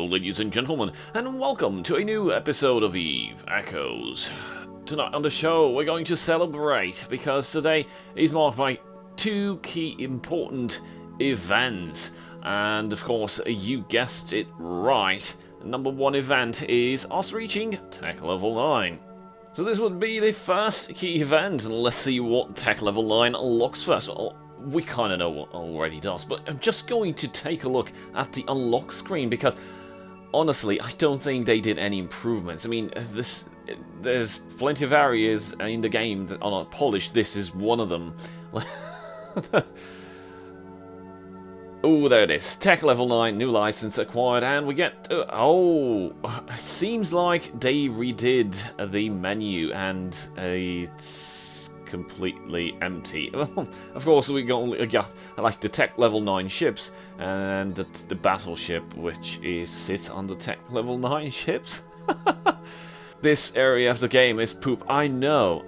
Hello ladies and gentlemen, and welcome to a new episode of Eve Echoes. Tonight on the show we're going to celebrate, because today is marked by two key important events. And of course, you guessed it right, number one event is us reaching Tech Level 9. So this would be the first key event, and let's see what Tech Level 9 unlocks first. Well, we kind of know what already does, but I'm just going to take a look at the unlock screen, because honestly, I don't think they did any improvements. I mean, there's plenty of areas in the game that are not polished. This is one of them. Oh, there it is. Tech Level 9, new license acquired, and we get... seems like they redid the menu, and it's completely empty. Of course, we got like the Tech Level 9 ships, and the battleship, which sits on the Tech Level 9 ships. This area of the game is poop. I know.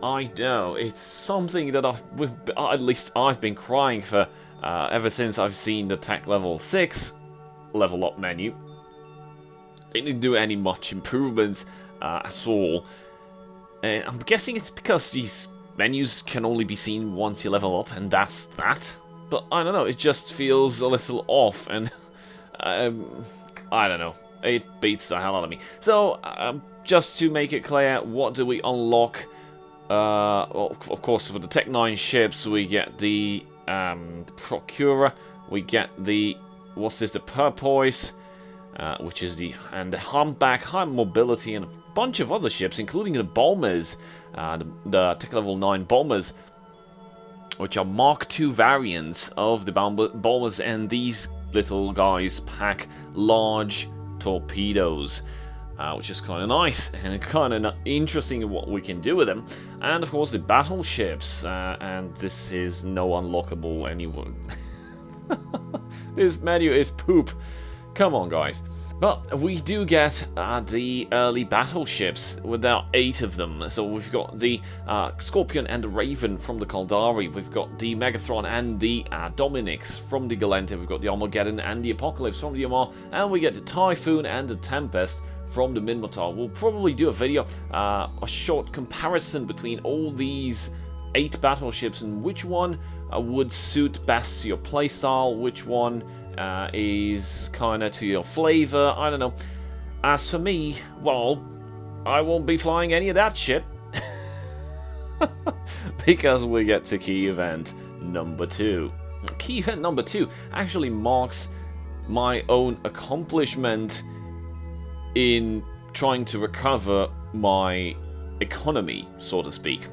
It's something that at least I've been crying for ever since I've seen the Tech Level 6 level up menu. They didn't do any much improvements at all. And I'm guessing it's because these menus can only be seen once you level up, and that's that. But I don't know, it just feels a little off, and I don't know, it beats the hell out of me. So, just to make it clear, what do we unlock? Well, of course, for the Tech 9 ships, we get the Procurer, we get the, the Purpoise, which is the Humpback, High Mobility, and a bunch of other ships, including the Bombers, the Tech Level 9 Bombers, which are Mark II variants of the Bombers, and these little guys pack large torpedoes, which is kind of nice and kind of interesting what we can do with them. And of course the battleships, and this is no unlockable anywhere. This menu is poop. Come on, guys. But we do get the early battleships. There are 8 of them. So we've got the Scorpion and the Raven from the Caldari. We've got the Megatron and the Dominix from the Galente. We've got the Armageddon and the Apocalypse from the Omar. And we get the Typhoon and the Tempest from the Minmatar. We'll probably do a video, a short comparison between all these 8 battleships and which one would suit best to your playstyle, which one is kinda to your flavor. I don't know. As for me, well, I won't be flying any of that shit. Because we get to key event number 2. Key event number 2 actually marks my own accomplishment in trying to recover my economy, so to speak.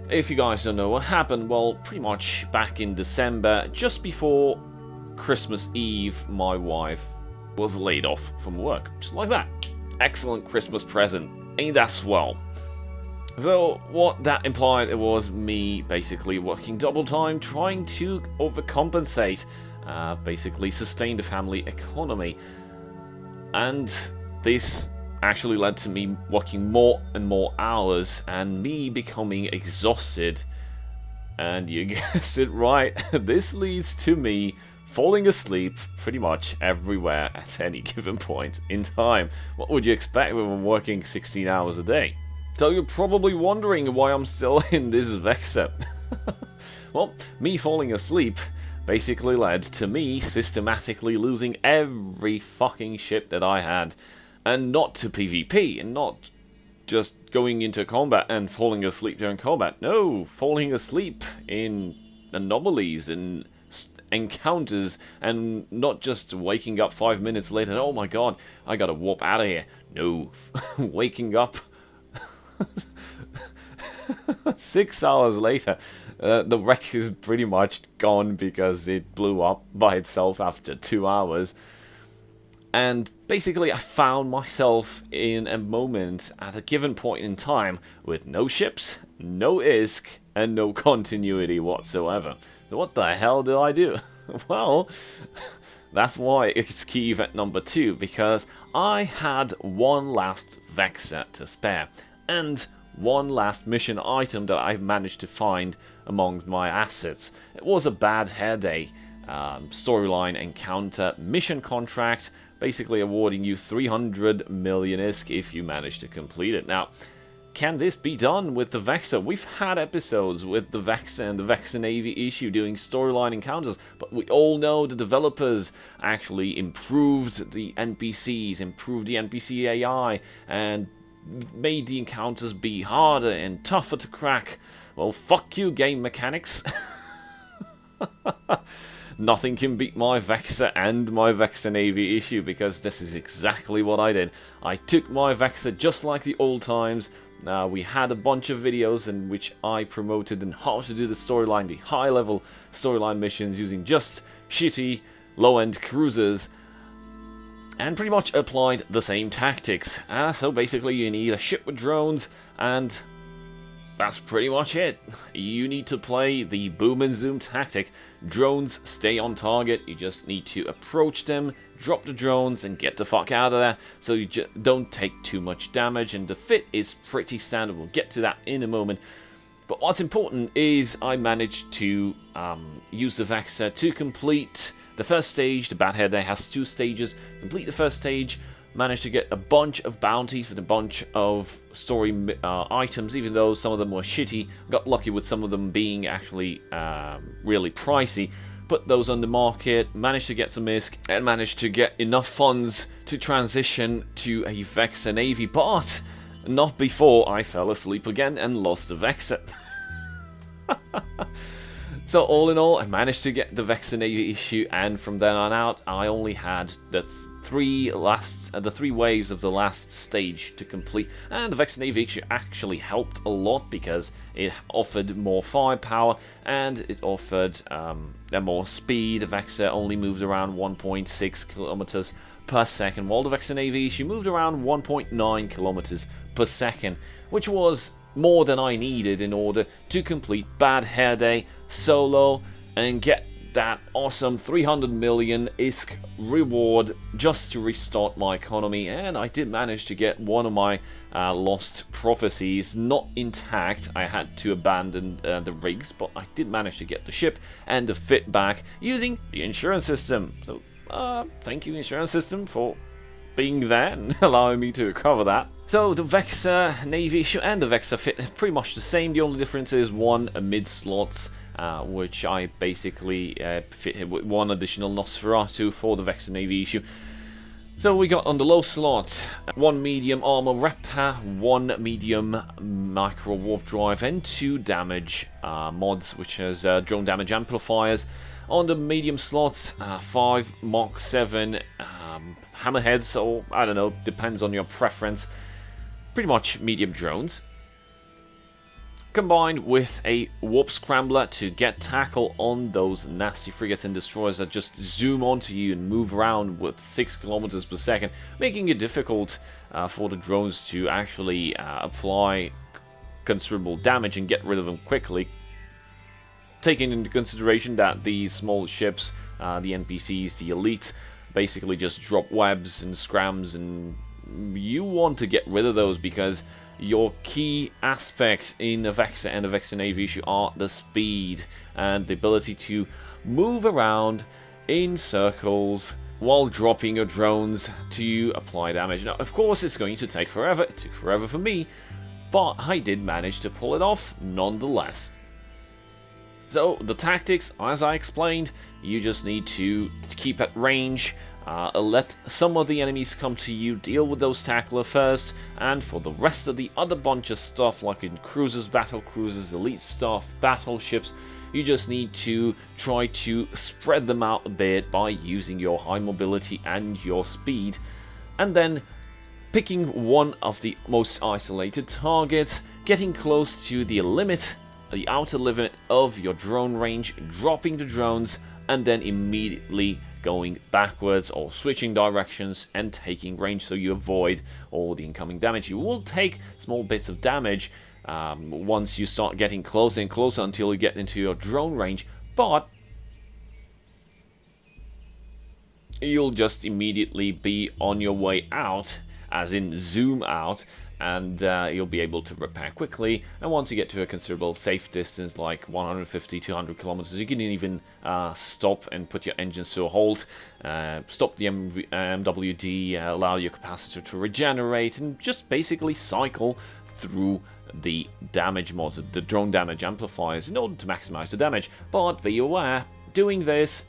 If you guys don't know what happened, well, pretty much back in December, just before Christmas Eve, my wife was laid off from work. Just like that. Excellent Christmas present. Ain't that swell? So what that implied, it was me basically working double time, trying to overcompensate, basically sustain the family economy. And this actually led to me working more and more hours, and me becoming exhausted. And you guessed it right, this leads to me falling asleep pretty much everywhere at any given point in time. What would you expect when I'm working 16 hours a day? So you're probably wondering why I'm still in this Vexor. Well, me falling asleep basically led to me systematically losing every fucking ship that I had. And not to PvP, and not just going into combat and falling asleep during combat. No, falling asleep in anomalies and encounters, and not just waking up 5 minutes later, oh my god, I gotta warp out of here. No, waking up 6 hours later, the wreck is pretty much gone because it blew up by itself after 2 hours. And basically I found myself in a moment at a given point in time with no ships, no ISK, and no continuity whatsoever. So what the hell did I do? Well, that's why it's key event number 2, because I had one last Vexor to spare, and one last mission item that I managed to find among my assets. It was a bad hair day, storyline encounter, mission contract, basically awarding you 300 million ISK if you manage to complete it. Now, can this be done with the Vexor? We've had episodes with the Vexor and the Vexor Navy issue doing storyline encounters, but we all know the developers actually improved the NPCs, improved the NPC AI, and made the encounters be harder and tougher to crack. Well, fuck you, game mechanics. Nothing can beat my Vexor and my Vexor Navy issue, because this is exactly what I did. I took my Vexor just like the old times. We had a bunch of videos in which I promoted and how to do the storyline, the high-level storyline missions using just shitty low-end cruisers, and pretty much applied the same tactics. So basically you need a ship with drones, and that's pretty much it. You need to play the boom and zoom tactic. Drones stay on target, you just need to approach them, drop the drones and get the fuck out of there, so you don't take too much damage, and the fit is pretty standard. We'll get to that in a moment. But what's important is I managed to use the Vexor to complete the first stage. The Bad Hair Day has 2 stages. Complete the first stage, managed to get a bunch of bounties and a bunch of story items, even though some of them were shitty. Got lucky with some of them being actually really pricey. Put those on the market, managed to get some ISK, and managed to get enough funds to transition to a Vexor Navy, but not before I fell asleep again and lost the Vexor. So all in all, I managed to get the Vexor Navy issue, and from then on out, I only had the 3 waves of the last stage to complete, and the Vexor Navy issue actually helped a lot because it offered more firepower and it offered more speed. The Vexor only moved around 1.6 kilometers per second, while the Vexor Navy issue moved around 1.9 kilometers per second, which was more than I needed in order to complete Bad Hair Day solo and get that awesome 300 million ISK reward just to restart my economy. And I did manage to get one of my lost prophecies not intact. I had to abandon the rigs, but I did manage to get the ship and the fit back using the insurance system. So thank you, insurance system, for being there and allowing me to recover that. So the Vexor Navy issue and the Vexor fit are pretty much the same. The only difference is one mid slots, which I basically fit with one additional Nosferatu for the Vexor Navy issue. So we got on the low slot 1 medium armor rep, 1 medium micro warp drive, and 2 damage mods, which is drone damage amplifiers. On the medium slots, 5 Mach 7 hammerheads, or I don't know, depends on your preference. Pretty much medium drones, combined with a warp scrambler to get tackle on those nasty frigates and destroyers that just zoom onto you and move around with 6 kilometers per second, making it difficult for the drones to actually apply considerable damage and get rid of them quickly. Taking into consideration that these small ships, the NPCs, the elites, basically just drop webs and scrams, and you want to get rid of those because your key aspect in the Vexor and the Vexor Navy issue are the speed and the ability to move around in circles while dropping your drones to apply damage. Now, of course, it's going to take forever. It took forever for me, but I did manage to pull it off nonetheless. So, the tactics, as I explained, you just need to keep at range, let some of the enemies come to you, deal with those tackler first, and for the rest of the other bunch of stuff, like in cruisers, battle cruisers, elite stuff, battleships, you just need to try to spread them out a bit by using your high mobility and your speed, and then picking one of the most isolated targets, getting close to the limit, the outer limit of your drone range, dropping the drones, and then immediately going backwards or switching directions and taking range so you avoid all the incoming damage. You will take small bits of damage once you start getting closer and closer until you get into your drone range, but you'll just immediately be on your way out as in zoom out, and you'll be able to repair quickly. And once you get to a considerable safe distance, like 150, 200 kilometers, you can even stop and put your engines to a halt, stop the MWD, allow your capacitor to regenerate, and just basically cycle through the damage mods, the drone damage amplifiers, in order to maximize the damage. But be aware, doing this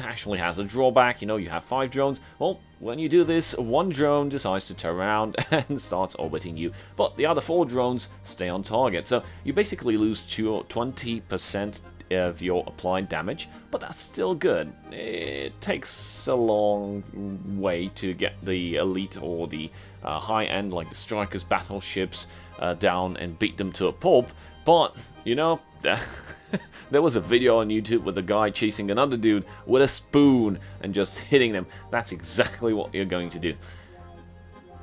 actually has a drawback. You know, you have 5 drones. Well, when you do this, one drone decides to turn around and starts orbiting you, but the other 4 drones stay on target. So you basically lose 20% of your applied damage, but that's still good. It takes a long way to get the elite or the high end, like the strikers, battleships, down and beat them to a pulp. But you know, there was a video on YouTube with a guy chasing another dude with a spoon and just hitting them. That's exactly what you're going to do.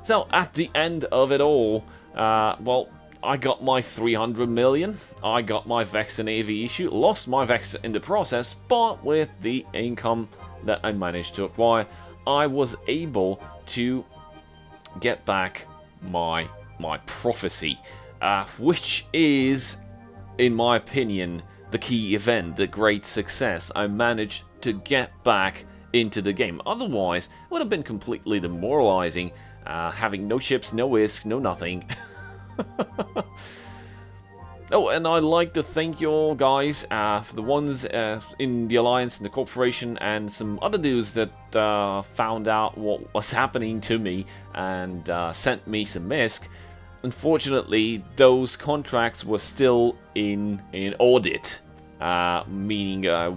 So at the end of it all, well, I got my 300 million, I got my Vexor Navy issue, lost my Vexor in the process, but with the income that I managed to acquire, I was able to get back my prophecy, which is, in my opinion, the key event, the great success. I managed to get back into the game. Otherwise, it would have been completely demoralizing, having no ships, no ISK, no nothing. Oh, and I'd like to thank you all guys, for the ones in the Alliance and the Corporation and some other dudes that found out what was happening to me and sent me some ISK. Unfortunately, those contracts were still in audit, meaning I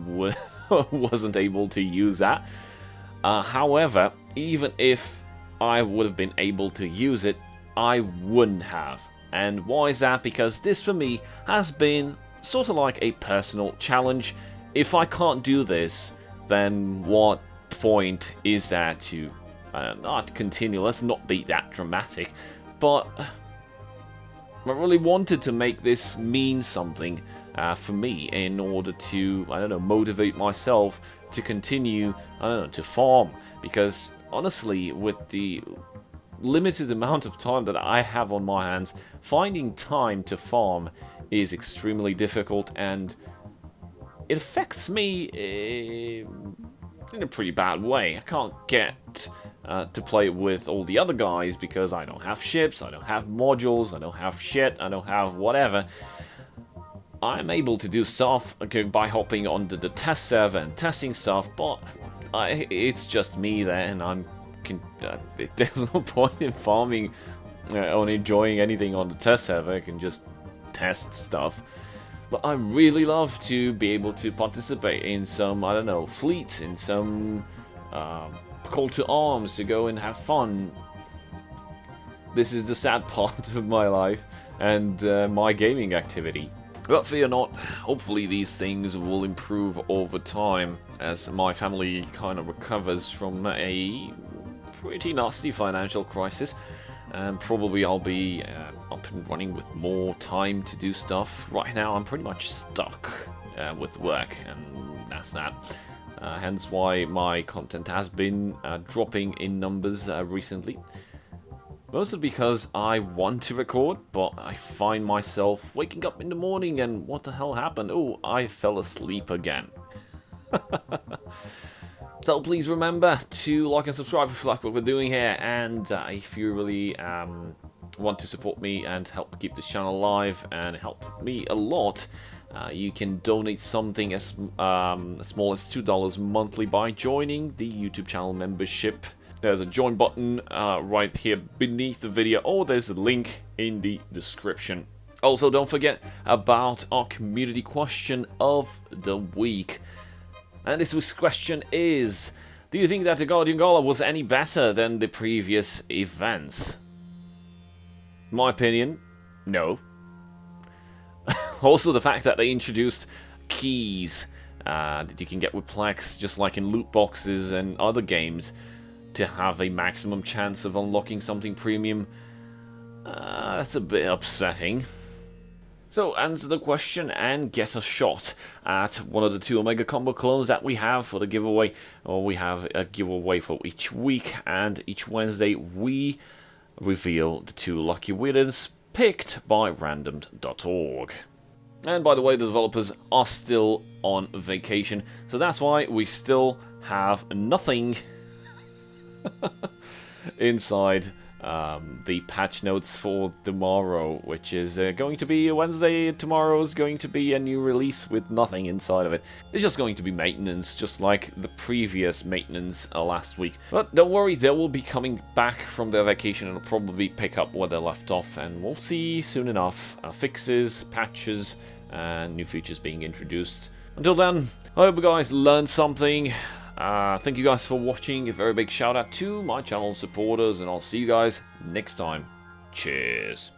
wasn't able to use that. However, even if I would have been able to use it, I wouldn't have. And why is that? Because this for me has been sort of like a personal challenge. If I can't do this, then what point is there to not continue? Let's not be that dramatic, but I really wanted to make this mean something for me in order to, I don't know, motivate myself to continue, I don't know, to farm. Because honestly, with the limited amount of time that I have on my hands, finding time to farm is extremely difficult, and it affects me in a pretty bad way. I can't get to play with all the other guys because I don't have ships, I don't have modules, I don't have shit, I don't have whatever. I'm able to do stuff by hopping onto the test server and testing stuff, but it's just me there, and there's no point in farming or enjoying anything on the test server. I can just test stuff. But I really love to be able to participate in some, I don't know, fleets, in some call to arms to go and have fun. This is the sad part of my life and my gaming activity. But fear not, hopefully these things will improve over time as my family kind of recovers from a pretty nasty financial crisis, and probably I'll be up and running with more time to do stuff. Right now I'm pretty much stuck with work, and that's that. Hence why my content has been dropping in numbers recently. Mostly because I want to record, but I find myself waking up in the morning and what the hell happened? Oh, I fell asleep again. So please remember to like and subscribe if you like what we're doing here, and if you really want to support me and help keep this channel alive and help me a lot, you can donate something as small as $2 monthly by joining the YouTube channel membership. There's a join button right here beneath the video, or there's a link in the description. Also, don't forget about our community question of the week. And this week's question is, do you think that the Guardian Gala was any better than the previous events? My opinion, no. Also, the fact that they introduced keys that you can get with Plex, just like in loot boxes and other games, to have a maximum chance of unlocking something premium, that's a bit upsetting. So answer the question and get a shot at one of the 2 Omega Combo clones that we have for the giveaway. Or we have a giveaway for each week, and each Wednesday we reveal the 2 lucky winners picked by random.org. And by the way, the developers are still on vacation, so that's why we still have nothing inside the patch notes for tomorrow, which is going to be Wednesday. Tomorrow is going to be a new release with nothing inside of it. It's just going to be maintenance, just like the previous maintenance last week. But don't worry, they will be coming back from their vacation and will probably pick up where they left off, and we'll see soon enough fixes, patches, and new features being introduced. Until then, I hope you guys learned something. Thank you guys for watching. A very big shout out to my channel supporters, and I'll see you guys next time. Cheers.